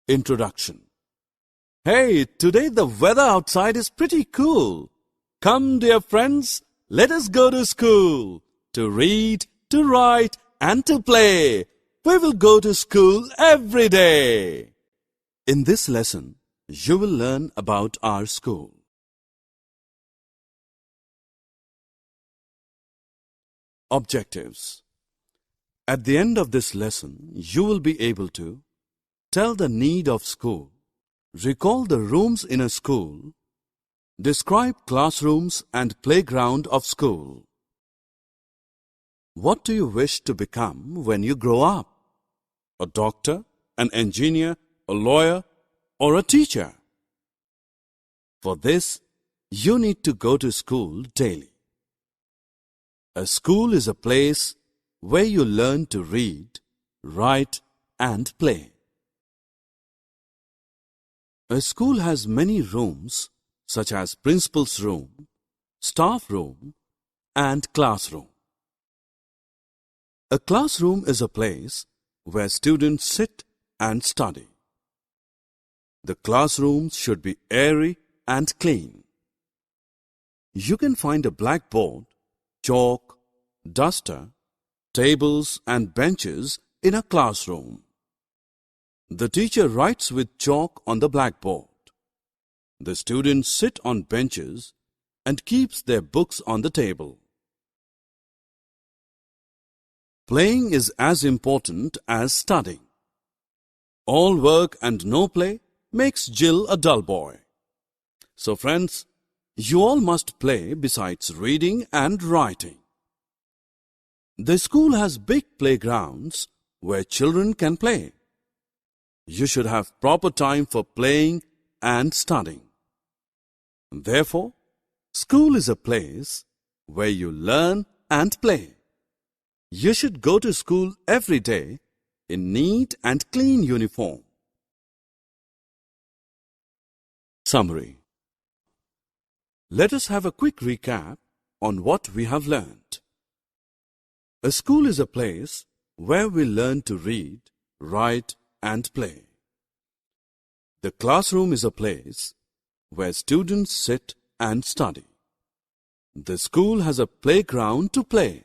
Introduction. Hey, today the weather outside is pretty cool. Come, dear friends, let us go to school to read, to write, and to play. We will go to school every day. In this lesson, you will learn about our school. Objectives. At the end of this lesson, you will be able to tell the need of school, recall the rooms in a school, describe classrooms and playground of school. What do you wish to become when you grow up? A doctor, an engineer, a lawyer, or a teacher? For this, you need to go to school daily. A school is a place where you learn to read, write, and play. A school has many rooms such as principal's room, staff room, and classroom. A classroom is a place where students sit and study. The classrooms should be airy and clean. You can find a blackboard, chalk, duster, tables and benches in a classroom. The teacher writes with chalk on the blackboard. The students sit on benches and keeps their books on the table. Playing is as important as studying. All work and no play makes Jill a dull boy. So friends, you all must play besides reading and writing. The school has big playgrounds where children can play. You should have proper time for playing and studying. Therefore, school is a place where you learn and play. You should go to school every day in neat and clean uniform. Summary. Let us have a quick recap on what we have learned. A school is a place where we learn to read, write, and play. The classroom is a place where students sit and study. The school has a playground to play.